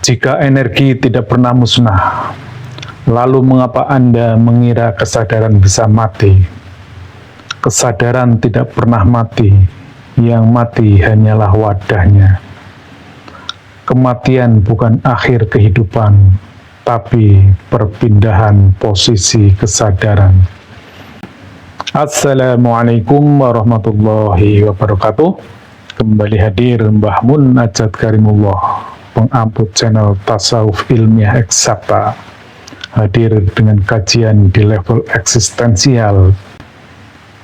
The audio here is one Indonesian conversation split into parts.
Jika energi tidak pernah musnah, lalu mengapa Anda mengira kesadaran bisa mati? Kesadaran tidak pernah mati, yang mati hanyalah wadahnya. Kematian bukan akhir kehidupan, tapi perpindahan posisi kesadaran. Assalamualaikum warahmatullahi wabarakatuh. Kembali hadir Mbah Mun Ajat Karimullah, pengamput channel Tasawuf Ilmiah Eksakta, hadir dengan kajian di level eksistensial,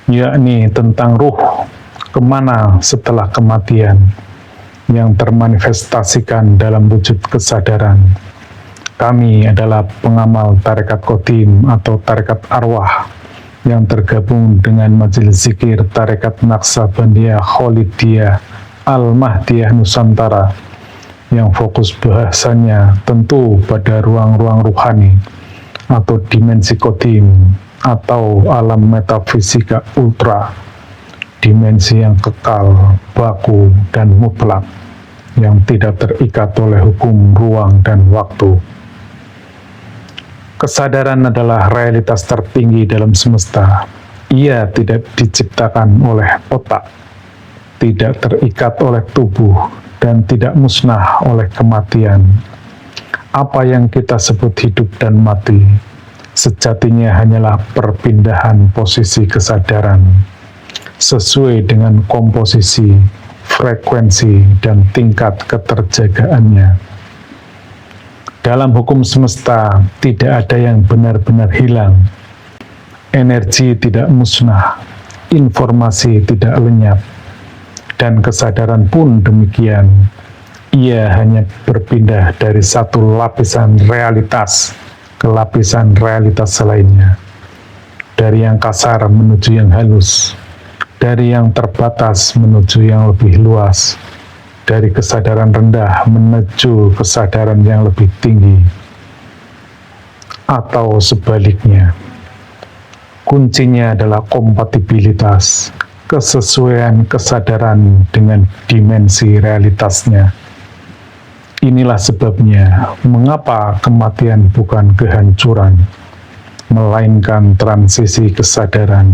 yakni tentang ruh, kemana setelah kematian, yang termanifestasikan dalam wujud kesadaran. Kami adalah pengamal tarekat Qadim atau tarekat arwah yang tergabung dengan Majelis Zikir Tarekat Naqsabandiyah Kholidiyah Al-Mahdiyah Nusantara, yang fokus bahasanya tentu pada ruang-ruang ruhani atau dimensi Qadim atau alam metafisika ultra, dimensi yang kekal, baku, dan mutlak, yang tidak terikat oleh hukum ruang dan waktu. Kesadaran adalah realitas tertinggi dalam semesta. Ia tidak diciptakan oleh otak, tidak terikat oleh tubuh, dan tidak musnah oleh kematian. Apa yang kita sebut hidup dan mati, sejatinya hanyalah perpindahan posisi kesadaran, sesuai dengan komposisi, frekuensi, dan tingkat keterjagaannya. Dalam hukum semesta, tidak ada yang benar-benar hilang. Energi tidak musnah, informasi tidak lenyap, dan kesadaran pun demikian. Ia hanya berpindah dari satu lapisan realitas ke lapisan realitas lainnya, dari yang kasar menuju yang halus, dari yang terbatas menuju yang lebih luas, dari kesadaran rendah menuju kesadaran yang lebih tinggi, atau sebaliknya. Kuncinya adalah kompatibilitas, kesesuaian kesadaran dengan dimensi realitasnya. Inilah sebabnya mengapa kematian bukan kehancuran, melainkan transisi kesadaran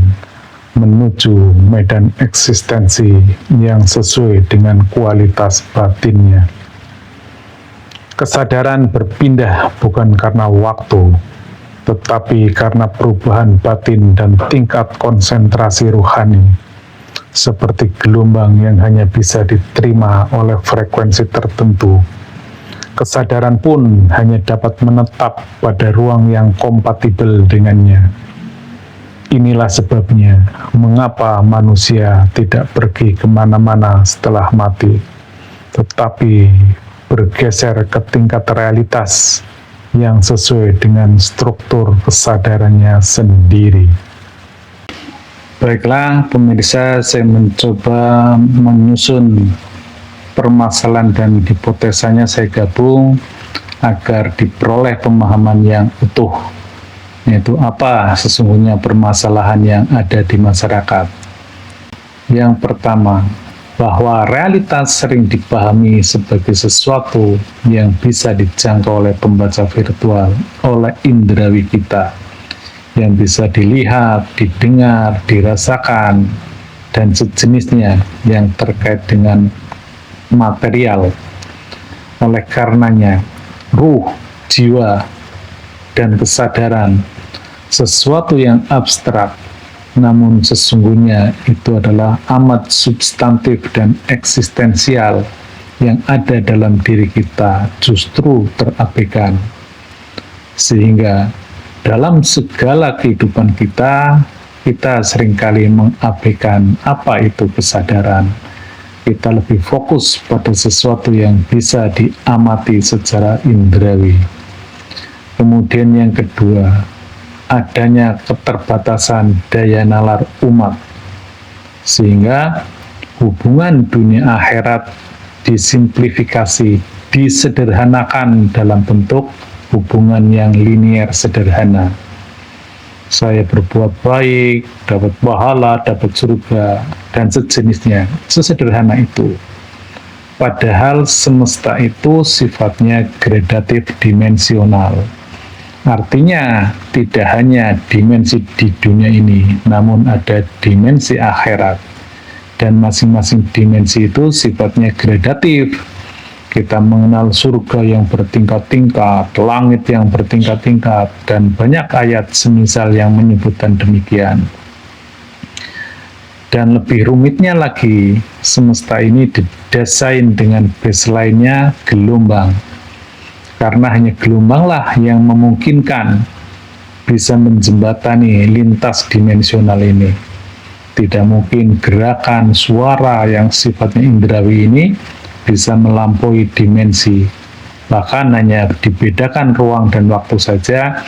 menuju medan eksistensi yang sesuai dengan kualitas batinnya. Kesadaran berpindah bukan karena waktu, tetapi karena perubahan batin dan tingkat konsentrasi ruhani, seperti gelombang yang hanya bisa diterima oleh frekuensi tertentu. Kesadaran pun hanya dapat menetap pada ruang yang kompatibel dengannya. Inilah sebabnya mengapa manusia tidak pergi kemana-mana setelah mati, tetapi bergeser ke tingkat realitas yang sesuai dengan struktur kesadarannya sendiri. Baiklah pemirsa, saya mencoba menyusun permasalahan dan hipotesanya, saya gabung agar diperoleh pemahaman yang utuh, yaitu apa sesungguhnya permasalahan yang ada di masyarakat. Yang pertama, bahwa realitas sering dipahami sebagai sesuatu yang bisa dijangkau oleh pembaca virtual, oleh indrawi kita, yang bisa dilihat, didengar, dirasakan, dan sejenisnya yang terkait dengan material. Oleh karenanya, ruh, jiwa, dan kesadaran sesuatu yang abstrak, namun sesungguhnya itu adalah amat substantif dan eksistensial yang ada dalam diri kita, justru terabaikan. Sehingga dalam segala kehidupan kita seringkali mengabaikan apa itu kesadaran. Kita lebih fokus pada sesuatu yang bisa diamati secara indrawi. Kemudian yang kedua, adanya keterbatasan daya nalar umat, sehingga hubungan dunia akhirat disimplifikasi, disederhanakan dalam bentuk hubungan yang linier sederhana. Saya berbuat baik, dapat pahala, dapat surga, dan sejenisnya. Sesederhana itu. Padahal semesta itu sifatnya gradatif dimensional. Artinya tidak hanya dimensi di dunia ini, namun ada dimensi akhirat. Dan masing-masing dimensi itu sifatnya gradatif. Kita mengenal surga yang bertingkat-tingkat, langit yang bertingkat-tingkat, dan banyak ayat semisal yang menyebutkan demikian. Dan lebih rumitnya lagi, semesta ini didesain dengan baseline-nya gelombang. Karena hanya gelombanglah yang memungkinkan bisa menjembatani lintas dimensional ini. Tidak mungkin gerakan suara yang sifatnya indrawi ini bisa melampaui dimensi. Bahkan hanya dibedakan ruang dan waktu saja,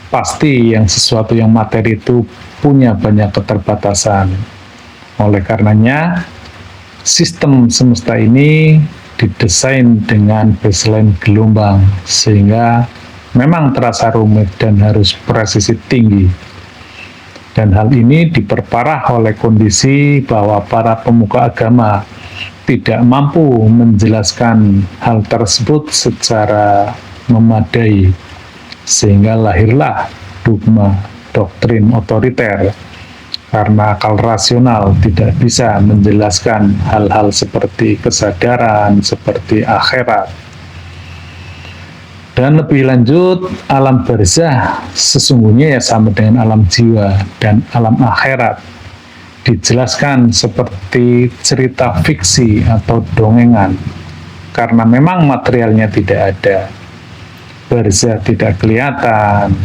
pasti yang sesuatu yang materi itu punya banyak keterbatasan. Oleh karenanya, sistem semesta ini didesain dengan baseline gelombang, sehingga memang terasa rumit dan harus presisi tinggi. Dan hal ini diperparah oleh kondisi bahwa para pemuka agama tidak mampu menjelaskan hal tersebut secara memadai, sehingga lahirlah dogma doktrin otoriter. Karena akal rasional tidak bisa menjelaskan hal-hal seperti kesadaran, seperti akhirat. Dan lebih lanjut, alam barzah sesungguhnya ya sama dengan alam jiwa dan alam akhirat. Dijelaskan seperti cerita fiksi atau dongengan, karena memang materialnya tidak ada. Barzah tidak kelihatan,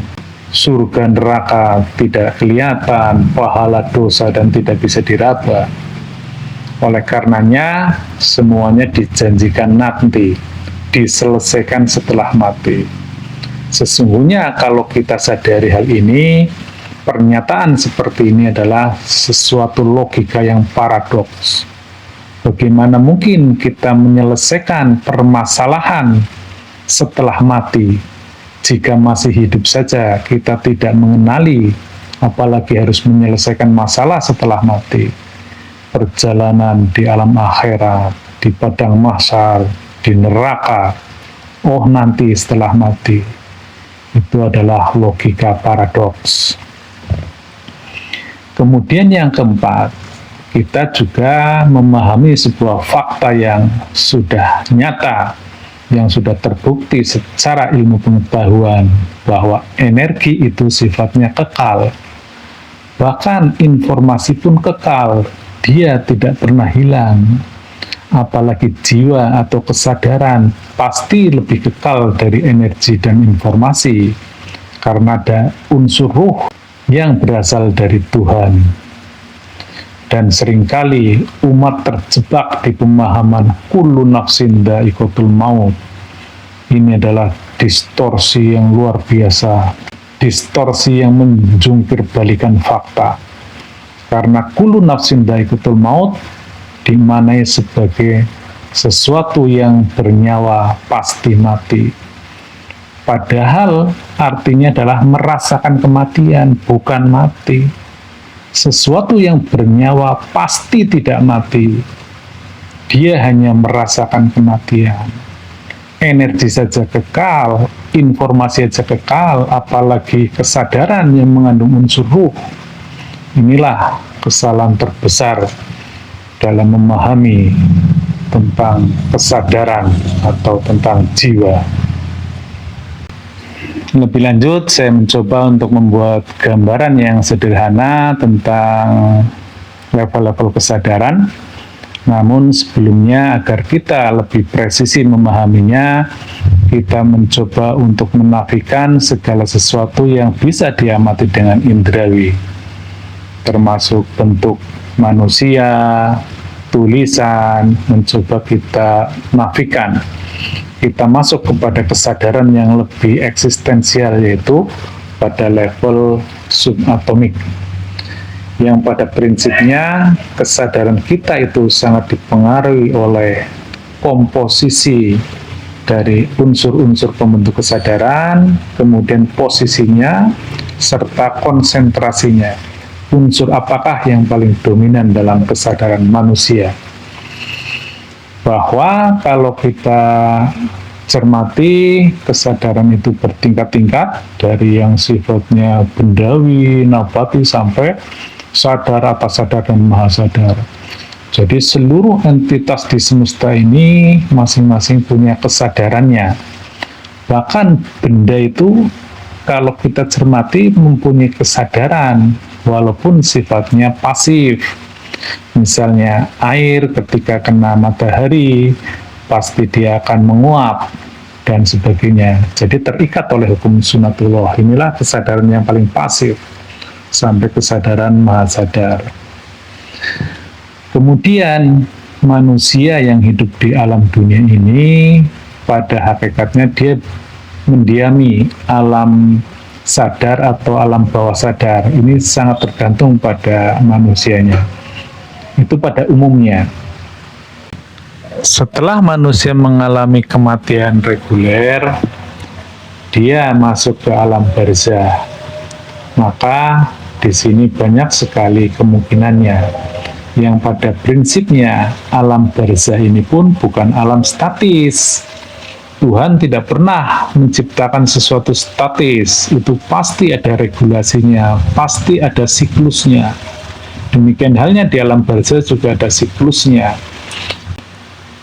surga neraka tidak kelihatan, pahala dosa dan tidak bisa diraba. Oleh karenanya, semuanya dijanjikan nanti, diselesaikan setelah mati. Sesungguhnya kalau kita sadari hal ini, pernyataan seperti ini adalah sesuatu logika yang paradoks. Bagaimana mungkin kita menyelesaikan permasalahan setelah mati? Jika masih hidup saja, kita tidak mengenali, apalagi harus menyelesaikan masalah setelah mati. Perjalanan di alam akhirat, di padang mahsyar, di neraka, oh nanti setelah mati. Itu adalah logika paradoks. Kemudian yang keempat, kita juga memahami sebuah fakta yang sudah nyata, yang sudah terbukti secara ilmu pengetahuan bahwa energi itu sifatnya kekal. Bahkan informasi pun kekal, dia tidak pernah hilang. Apalagi jiwa atau kesadaran pasti lebih kekal dari energi dan informasi, karena ada unsur ruh yang berasal dari Tuhan. Dan seringkali umat terjebak di pemahaman kullu nafsin dha'iqatul maut. Ini adalah distorsi yang luar biasa, distorsi yang menjungkir balikan fakta. Karena kullu nafsin dha'iqatul maut dimaknai sebagai sesuatu yang bernyawa pasti mati. Padahal artinya adalah merasakan kematian, bukan mati. Sesuatu yang bernyawa pasti tidak mati. Dia hanya merasakan kematian. Energi saja kekal, informasi saja kekal, apalagi kesadaran yang mengandung unsur ruh. Inilah kesalahan terbesar dalam memahami tentang kesadaran atau tentang jiwa. Lebih lanjut, saya mencoba untuk membuat gambaran yang sederhana tentang level-level kesadaran. Namun sebelumnya, agar kita lebih presisi memahaminya, kita mencoba untuk menafikan segala sesuatu yang bisa diamati dengan indrawi, termasuk bentuk manusia, tulisan, mencoba kita nafikan. Kita masuk kepada kesadaran yang lebih eksistensial, yaitu pada level subatomik, yang pada prinsipnya kesadaran kita itu sangat dipengaruhi oleh komposisi dari unsur-unsur pembentuk kesadaran, kemudian posisinya, serta konsentrasinya. Unsur apakah yang paling dominan dalam kesadaran manusia? bahwa kalau kita cermati, kesadaran itu bertingkat-tingkat dari yang sifatnya bendawi, nabati sampai sadar, atas sadar, dan maha sadar. Jadi seluruh entitas di semesta ini masing-masing punya kesadarannya. Bahkan benda itu kalau kita cermati mempunyai kesadaran walaupun sifatnya pasif. Misalnya air ketika kena matahari pasti dia akan menguap dan sebagainya. Jadi terikat oleh hukum sunatullah. Inilah kesadaran yang paling pasif sampai kesadaran maha sadar. Kemudian manusia yang hidup di alam dunia ini pada hakikatnya dia mendiami alam sadar atau alam bawah sadar. Ini sangat tergantung pada manusianya. Itu pada umumnya. Setelah manusia mengalami kematian reguler, dia masuk ke alam barzah. Maka di sini banyak sekali kemungkinannya. Yang pada prinsipnya alam barzah ini pun bukan alam statis. Tuhan tidak pernah menciptakan sesuatu statis. Itu pasti ada regulasinya, pasti ada siklusnya. Demikian halnya di alam barzah juga ada siklusnya.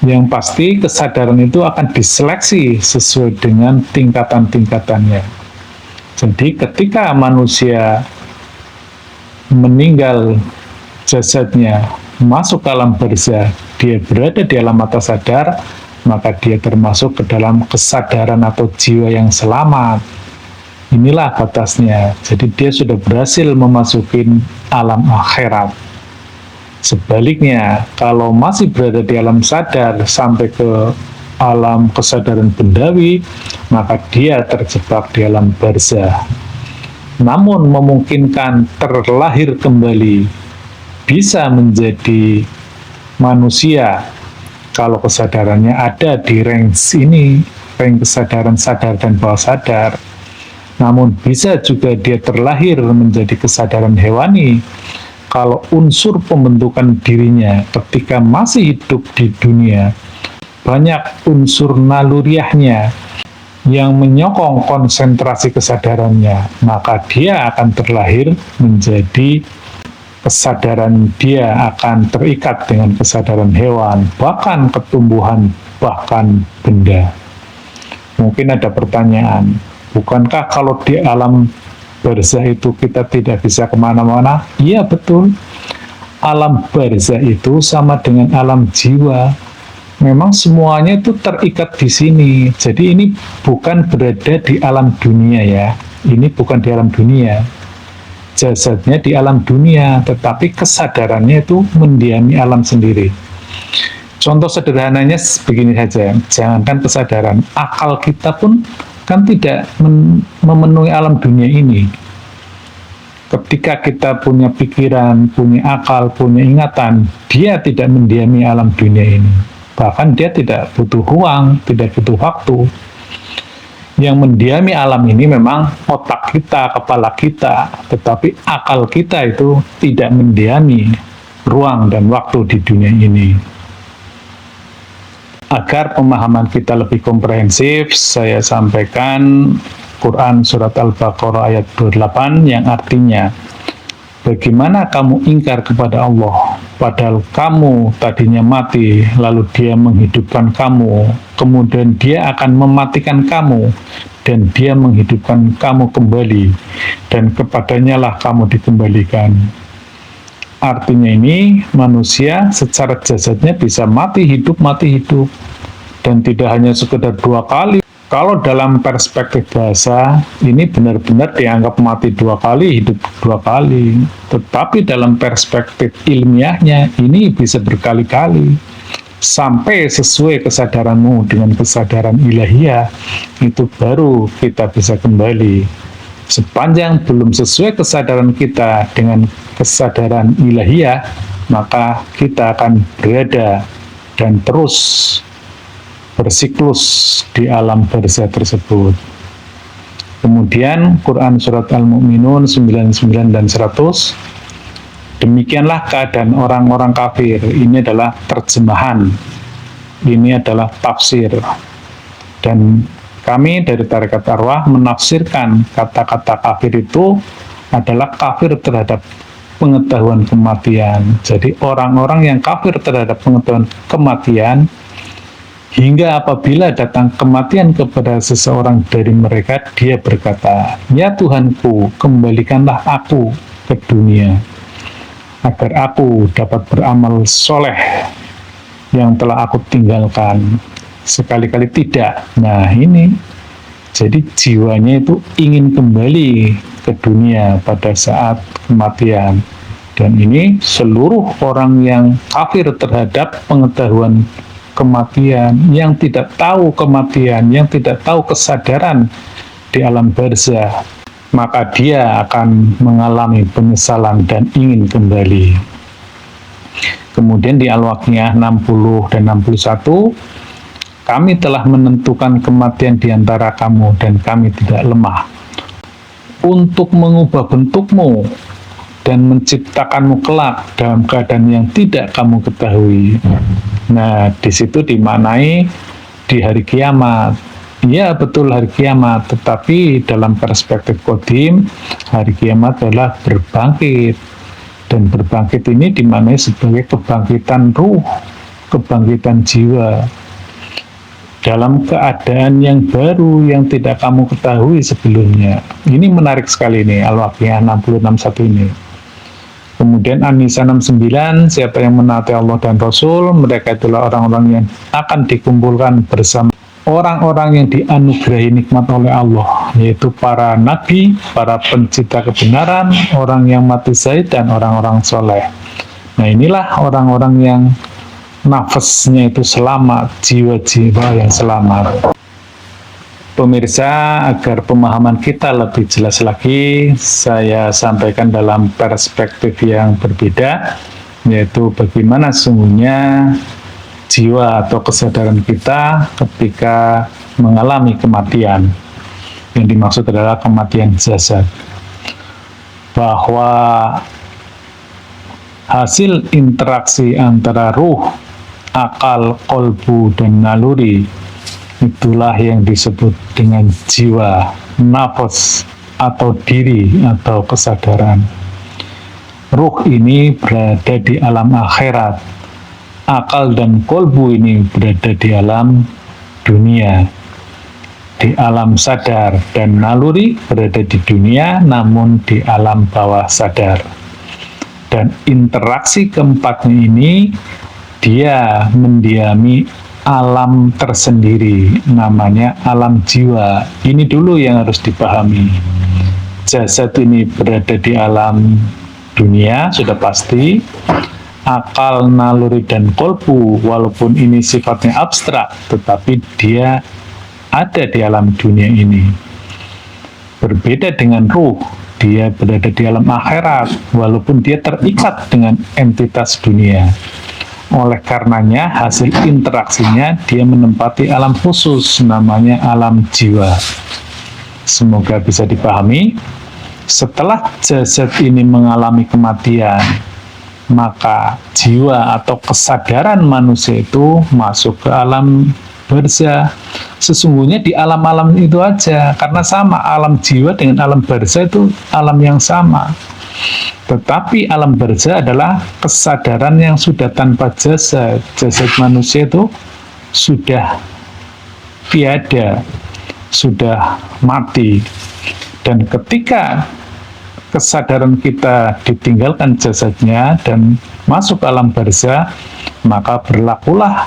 Yang pasti kesadaran itu akan diseleksi sesuai dengan tingkatan-tingkatannya. Jadi ketika manusia meninggal jasadnya masuk ke alam barzah, dia berada di alam atas sadar, maka dia termasuk ke dalam kesadaran atau jiwa yang selamat. Inilah batasnya. Jadi dia sudah berhasil memasuki alam akhirat. Sebaliknya, kalau masih berada di alam sadar sampai ke alam kesadaran bendawi, maka dia terjebak di alam barzah. Namun memungkinkan terlahir kembali, bisa menjadi manusia kalau kesadarannya ada di range ini, range kesadaran sadar dan bawah sadar. Namun bisa juga dia terlahir menjadi kesadaran hewani kalau unsur pembentukan dirinya ketika masih hidup di dunia banyak unsur naluriahnya yang menyokong konsentrasi kesadarannya, maka dia akan terlahir menjadi kesadaran, dia akan terikat dengan kesadaran hewan, bahkan ketumbuhan, bahkan benda. Mungkin ada pertanyaan, bukankah kalau di alam barzah itu kita tidak bisa kemana-mana? Iya betul, alam barzah itu sama dengan alam jiwa. Memang semuanya itu terikat di sini. Jadi ini bukan berada di alam dunia ya. Ini bukan di alam dunia. Jasadnya di alam dunia, tetapi kesadarannya itu mendiami alam sendiri. Contoh sederhananya begini saja, jangankan kesadaran, akal kita pun kan tidak memenuhi alam dunia ini. Ketika kita punya pikiran, punya akal, punya ingatan, dia tidak mendiami alam dunia ini. Bahkan dia tidak butuh ruang, tidak butuh waktu. Yang mendiami alam ini memang otak kita, kepala kita, tetapi akal kita itu tidak mendiami ruang dan waktu di dunia ini. Agar pemahaman kita lebih komprehensif, saya sampaikan Quran Surat Al-Baqarah ayat 28 yang artinya, bagaimana kamu ingkar kepada Allah, padahal kamu tadinya mati, lalu dia menghidupkan kamu, kemudian dia akan mematikan kamu, dan dia menghidupkan kamu kembali, dan kepadanya lah kamu dikembalikan. Artinya ini, manusia secara jasadnya bisa mati hidup, dan tidak hanya sekedar 2 kali. Kalau dalam perspektif bahasa, ini benar-benar dianggap mati 2 kali, hidup 2 kali. Tetapi dalam perspektif ilmiahnya, ini bisa berkali-kali. Sampai sesuai kesadaranmu dengan kesadaran ilahiyah, itu baru kita bisa kembali. Sepanjang belum sesuai kesadaran kita dengan kesadaran ilahiyah, maka kita akan berada dan terus bersiklus di alam barzah tersebut. Kemudian Quran Surat Al-Mu'minun 99 dan 100, demikianlah keadaan orang-orang kafir. Ini adalah terjemahan Ini adalah tafsir. Dan kami dari Tarekat Arwah menafsirkan kata-kata kafir itu adalah kafir terhadap pengetahuan kematian. Jadi orang-orang yang kafir terhadap pengetahuan kematian, hingga apabila datang kematian kepada seseorang dari mereka, dia berkata, "Ya Tuhanku, kembalikanlah aku ke dunia, agar aku dapat beramal soleh yang telah aku tinggalkan." Sekali-kali tidak. Nah ini, jadi jiwanya itu ingin kembali ke dunia pada saat kematian. Dan ini seluruh orang yang kafir terhadap pengetahuan kematian, yang tidak tahu kematian, yang tidak tahu kesadaran di alam barzah, maka dia akan mengalami penyesalan dan ingin kembali. Kemudian di Al-Waqiah 60 dan 61, kami telah menentukan kematian di antara kamu dan kami tidak lemah untuk mengubah bentukmu dan menciptakanmu kelak dalam keadaan yang tidak kamu ketahui. Nah, di situ dimaknai di hari kiamat. Ya, betul hari kiamat, tetapi dalam perspektif qadim, hari kiamat adalah berbangkit. Dan berbangkit ini dimaknai sebagai kebangkitan ruh, kebangkitan jiwa. Dalam keadaan yang baru yang tidak kamu ketahui sebelumnya. Ini menarik sekali nih, Al-Waqiah 60-61 ini. Kemudian An-Nisa 69, siapa yang menaati Allah dan Rasul, mereka itulah orang-orang yang akan dikumpulkan bersama orang-orang yang dianugerahi nikmat oleh Allah, yaitu para nabi, para pencipta kebenaran, orang yang mati syahid, dan orang-orang soleh. Nah inilah orang-orang yang nafasnya itu selamat, jiwa-jiwa yang selamat. Pemirsa, agar pemahaman kita lebih jelas lagi, saya sampaikan dalam perspektif yang berbeda, yaitu bagaimana sesungguhnya jiwa atau kesadaran kita ketika mengalami kematian. Yang dimaksud adalah kematian jasad. Bahwa hasil interaksi antara ruh, akal, kolbu, dan naluri, itulah yang disebut dengan jiwa, nafas, atau diri, atau kesadaran. Ruh ini berada di alam akhirat, akal dan kolbu ini berada di alam dunia, di alam sadar, dan naluri berada di dunia namun di alam bawah sadar. Dan interaksi keempatnya ini, dia mendiami alam tersendiri, namanya alam jiwa. Ini dulu yang harus dipahami. Jasad ini berada di alam dunia, sudah pasti. Akal, naluri, dan kolbu, walaupun ini sifatnya abstrak, tetapi dia ada di alam dunia ini. Berbeda dengan ruh, dia berada di alam akhirat, walaupun dia terikat dengan entitas dunia. Oleh karenanya, hasil interaksinya dia menempati alam khusus, namanya alam jiwa. Semoga bisa dipahami. Setelah jasad ini mengalami kematian, maka jiwa atau kesadaran manusia itu masuk ke alam barzah. Sesungguhnya di alam-alam itu aja, karena sama, alam jiwa dengan alam barzah itu alam yang sama. Tetapi alam barzah adalah kesadaran yang sudah tanpa jasad. Jasad manusia itu sudah tiada, sudah mati. Dan ketika kesadaran kita ditinggalkan jasadnya dan masuk alam barzah, maka berlakulah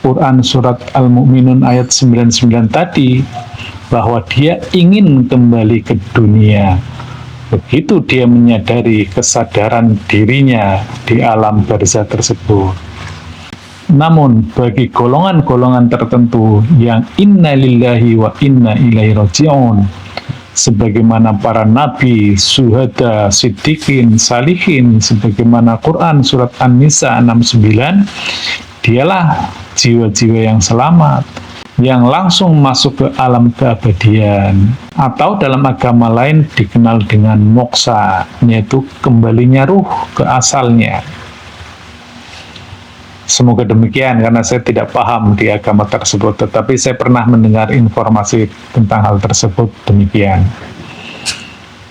Quran surat Al-Mu'minun ayat 99 tadi, bahwa dia ingin kembali ke dunia. Begitu dia menyadari kesadaran dirinya di alam barzah tersebut. Namun bagi golongan-golongan tertentu yang inna lillahi wa inna ilaihi raji'un, sebagaimana para nabi, syuhada, siddiqin, salihin, sebagaimana Quran surat An-Nisa 69, dialah jiwa-jiwa yang selamat, yang langsung masuk ke alam keabadian, atau dalam agama lain dikenal dengan moksa, yaitu kembalinya ruh ke asalnya. Semoga demikian, karena saya tidak paham di agama tersebut, tetapi saya pernah mendengar informasi tentang hal tersebut demikian.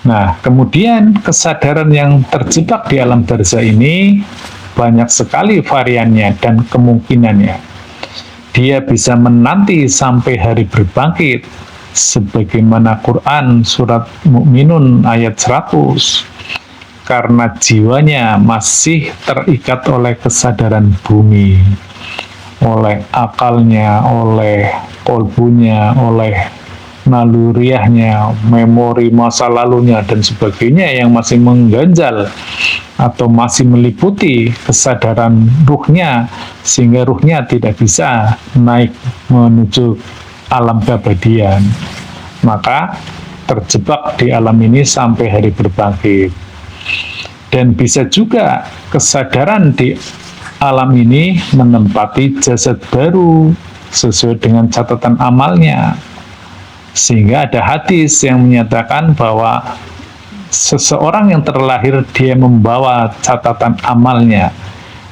Nah, kemudian kesadaran yang terjebak di alam barzah ini banyak sekali variannya dan kemungkinannya. Dia bisa menanti sampai hari berbangkit, sebagaimana Quran surat Mukminun ayat 100. Karena jiwanya masih terikat oleh kesadaran bumi, oleh akalnya, oleh kolbunya, oleh naluriahnya, memori masa lalunya, dan sebagainya yang masih mengganjal atau masih meliputi kesadaran ruhnya, sehingga ruhnya tidak bisa naik menuju alam keabadian. Maka terjebak di alam ini sampai hari berbangkit. Dan bisa juga kesadaran di alam ini menempati jasad baru sesuai dengan catatan amalnya. Sehingga ada hadis yang menyatakan bahwa seseorang yang terlahir dia membawa catatan amalnya,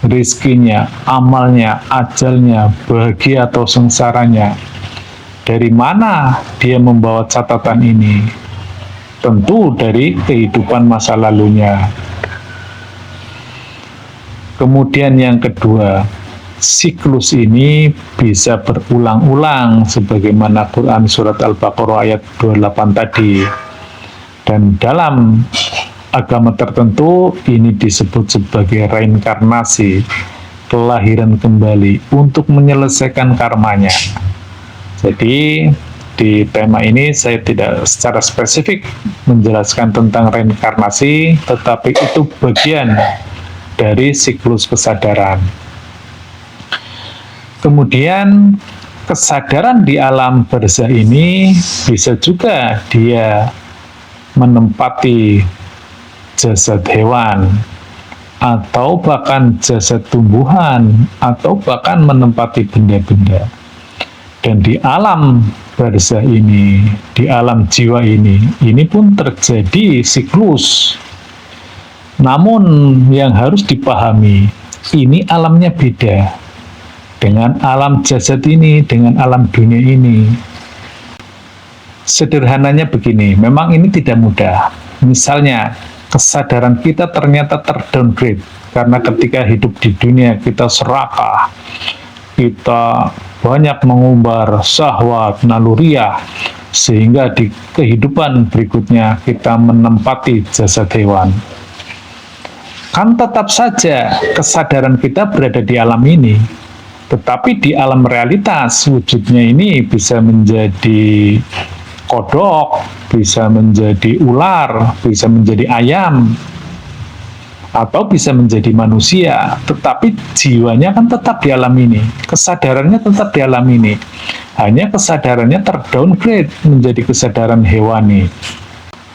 rizkinya, amalnya, ajalnya, bahagia atau sengsaranya. Dari mana dia membawa catatan ini? Tentu dari kehidupan masa lalunya. Kemudian yang kedua, siklus ini bisa berulang-ulang sebagaimana Quran surat Al-Baqarah ayat 28 tadi. Dan dalam agama tertentu ini disebut sebagai reinkarnasi, kelahiran kembali untuk menyelesaikan karmanya. Jadi di tema ini saya tidak secara spesifik menjelaskan tentang reinkarnasi, tetapi itu bagian dari siklus kesadaran. Kemudian kesadaran di alam barzah ini bisa juga dia menempati jasad hewan, atau bahkan jasad tumbuhan, atau bahkan menempati benda-benda. Dan di alam barzah ini, di alam jiwa ini pun terjadi siklus. Namun yang harus dipahami, ini alamnya beda dengan alam jasad ini, dengan alam dunia ini. Sederhananya begini, memang ini tidak mudah. Misalnya, kesadaran kita ternyata terdowngrade, karena ketika hidup di dunia kita serakah, kita banyak mengumbar syahwat, naluriah, sehingga di kehidupan berikutnya kita menempati jasad hewan. Kan tetap saja kesadaran kita berada di alam ini, tetapi di alam realitas wujudnya ini bisa menjadi kodok, bisa menjadi ular, bisa menjadi ayam, atau bisa menjadi manusia, tetapi jiwanya kan tetap di alam ini, kesadarannya tetap di alam ini, hanya kesadarannya terdowngrade menjadi kesadaran hewani,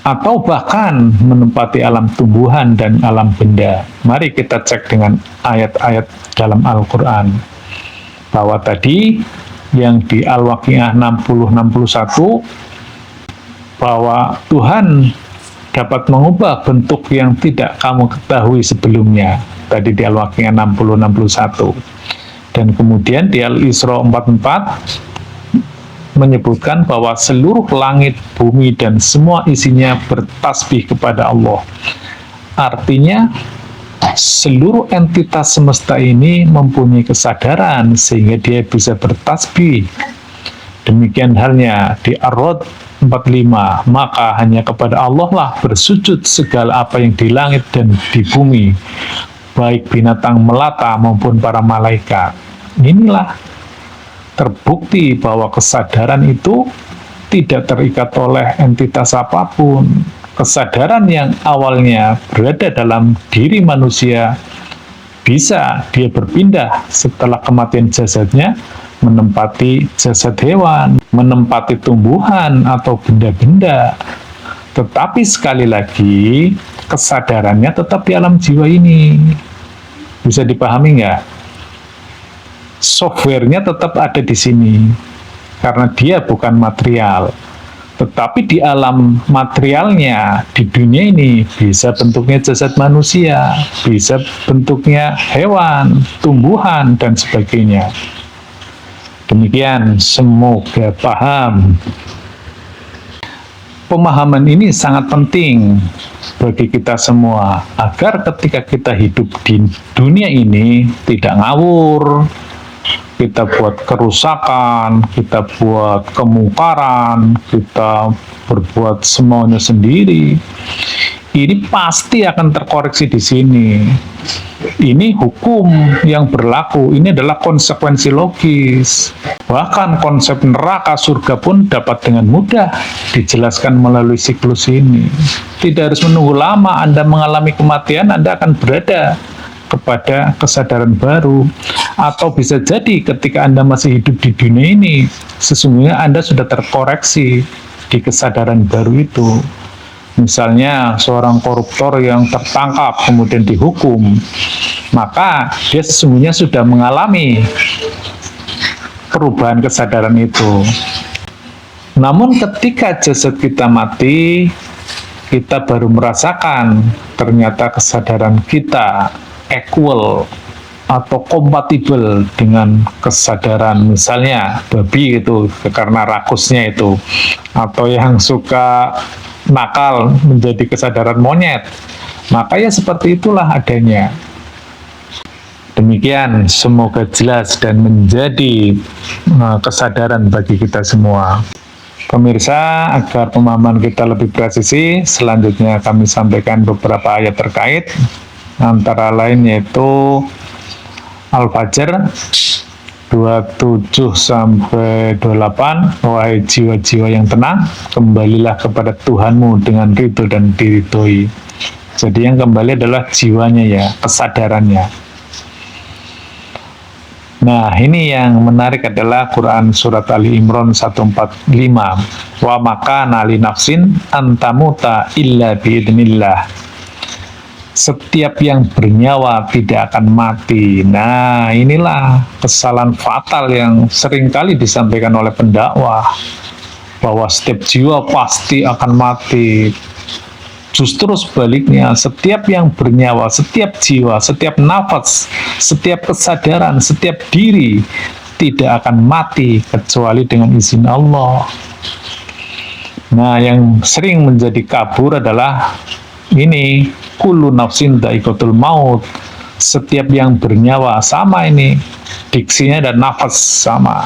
atau bahkan menempati alam tumbuhan dan alam benda. Mari kita cek dengan ayat-ayat dalam Al-Quran, bahwa tadi yang di Al-Waqiah 60-61, bahwa Tuhan dapat mengubah bentuk yang tidak kamu ketahui sebelumnya, tadi di Al-Waqiah 60-61. Dan kemudian di Al-Isra 44 menyebutkan bahwa seluruh langit, bumi, dan semua isinya bertasbih kepada Allah. Artinya, seluruh entitas semesta ini mempunyai kesadaran sehingga dia bisa bertasbih. Demikian halnya di Ar-Ra'd 45, maka hanya kepada Allah lah bersujud segala apa yang di langit dan di bumi, baik binatang melata maupun para malaikat. Inilah terbukti bahwa kesadaran itu tidak terikat oleh entitas apapun. Kesadaran yang awalnya berada dalam diri manusia bisa dia berpindah setelah kematian jasadnya menempati jasad hewan, menempati tumbuhan atau benda-benda. Tetapi sekali lagi kesadarannya tetap di alam jiwa ini. Bisa dipahami nggak? Softwarenya tetap ada di sini karena dia bukan material, Tetapi di alam materialnya, di dunia ini, bisa bentuknya jasad manusia, bisa bentuknya hewan, tumbuhan, dan sebagainya. Demikian, semoga paham. Pemahaman ini sangat penting bagi kita semua, agar ketika kita hidup di dunia ini tidak ngawur, kita buat kerusakan, kita buat kemungkaran, kita berbuat semaunya sendiri. Ini pasti akan terkoreksi di sini. Ini hukum yang berlaku, ini adalah konsekuensi logis. Bahkan konsep neraka surga pun dapat dengan mudah dijelaskan melalui siklus ini. Tidak harus menunggu lama Anda mengalami kematian, Anda akan berada kepada kesadaran baru. Atau bisa jadi ketika Anda masih hidup di dunia ini, sesungguhnya Anda sudah terkoreksi di kesadaran baru itu. Misalnya seorang koruptor yang tertangkap kemudian dihukum, maka dia sesungguhnya sudah mengalami perubahan kesadaran itu. Namun ketika jasad kita mati, kita baru merasakan ternyata kesadaran kita equal atau kompatibel dengan kesadaran misalnya babi itu karena rakusnya itu, atau yang suka nakal menjadi kesadaran monyet. Maka ya seperti itulah adanya. Demikian, semoga jelas dan menjadi kesadaran bagi kita semua. Pemirsa, agar pemahaman kita lebih presisi, selanjutnya kami sampaikan beberapa ayat terkait, antara lain yaitu Al-Fajr 27-28, wahai jiwa-jiwa yang tenang, kembalilah kepada Tuhanmu dengan ridho dan diridhoi. Jadi yang kembali adalah jiwanya ya, kesadarannya. Nah, ini yang menarik adalah Quran Surat Ali Imran 145. Wa makana li nafsin antamuta illa biidnillah. Setiap yang bernyawa tidak akan mati. Nah, inilah kesalahan fatal yang seringkali disampaikan oleh pendakwah, bahwa setiap jiwa pasti akan mati. Justru sebaliknya, setiap yang bernyawa, setiap jiwa, setiap nafas, setiap kesadaran, setiap diri tidak akan mati kecuali dengan izin Allah. Nah, yang sering menjadi kabur adalah ini, kullu nafsin dha'iqatul maut. Setiap yang bernyawa, sama ini diksinya, dan nafas sama.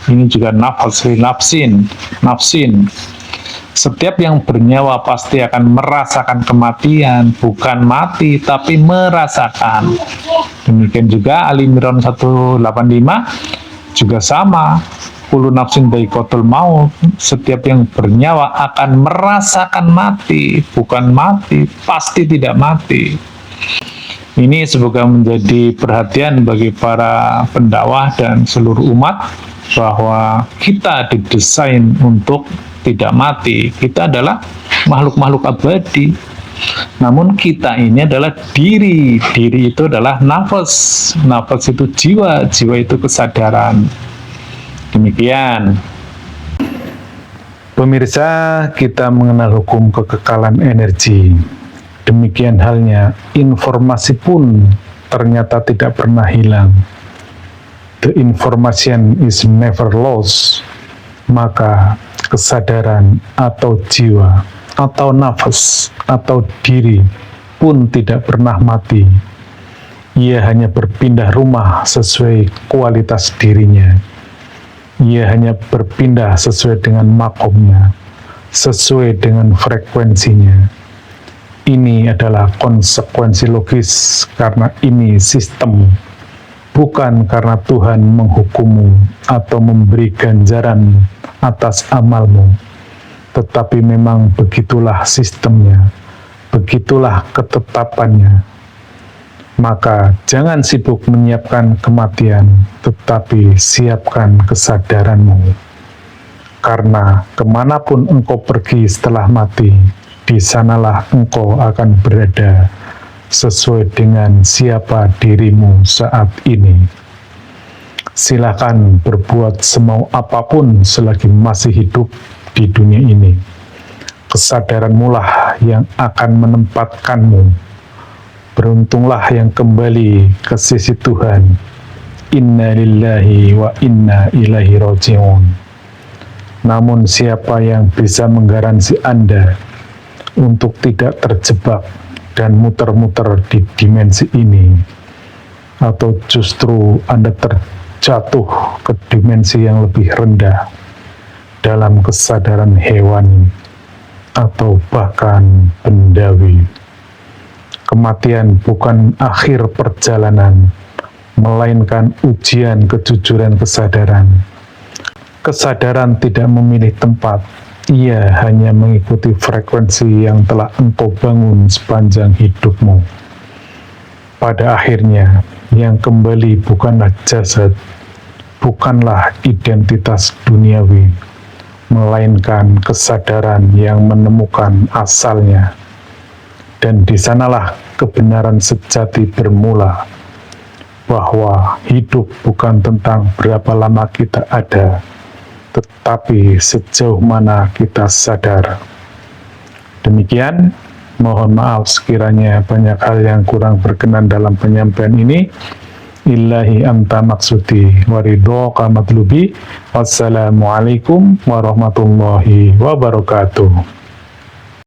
Ini juga nafas, nafsin. Setiap yang bernyawa pasti akan merasakan kematian, bukan mati tapi merasakan. Demikian juga Ali Imran 185 juga sama. Kullu nafsin dha'iqatul maut. Setiap yang bernyawa akan merasakan mati, bukan mati, pasti tidak mati. Ini semoga menjadi perhatian bagi para pendakwah dan seluruh umat, bahwa kita didesain untuk tidak mati. Kita adalah makhluk-makhluk abadi. Namun kita ini adalah diri. Diri itu adalah nafas. Nafas itu jiwa. Jiwa itu kesadaran. Demikian. Pemirsa, kita mengenal hukum kekekalan energi. Demikian halnya, informasi pun ternyata tidak pernah hilang. The information is never lost. Maka kesadaran atau jiwa, atau nafas, atau diri pun tidak pernah mati. Ia hanya berpindah rumah sesuai kualitas dirinya. Ia hanya berpindah sesuai dengan makomnya, sesuai dengan frekuensinya. Ini adalah konsekuensi logis, karena ini sistem, bukan karena Tuhan menghukummu atau memberi ganjaran atas amalmu, tetapi memang begitulah sistemnya, begitulah ketetapannya. Maka jangan sibuk menyiapkan kematian, tetapi siapkan kesadaranmu. Karena kemanapun engkau pergi setelah mati, di sanalah engkau akan berada sesuai dengan siapa dirimu saat ini. Silakan berbuat semau apapun selagi masih hidup, di dunia ini. Kesadaranmu lah yang akan menempatkanmu. Beruntunglah yang kembali ke sisi Tuhan. Inna lillahi wa inna ilaihi raji'un. Namun siapa yang bisa menggaransi Anda untuk tidak terjebak dan muter-muter di dimensi ini, atau justru Anda terjatuh ke dimensi yang lebih rendah dalam kesadaran hewani atau bahkan bendawi. Kematian bukan akhir perjalanan, melainkan ujian kejujuran kesadaran. Kesadaran tidak memilih tempat, ia hanya mengikuti frekuensi yang telah engkau bangun sepanjang hidupmu. Pada akhirnya, yang kembali bukanlah jasad, bukanlah identitas duniawi, melainkan kesadaran yang menemukan asalnya. Dan di sanalah kebenaran sejati bermula, bahwa hidup bukan tentang berapa lama kita ada, tetapi sejauh mana kita sadar. Demikian, mohon maaf sekiranya banyak hal yang kurang berkenan dalam penyampaian ini. Illahi anta maksudi waridhoka matlubi. Wassalamualaikum warahmatullahi wabarakatuh.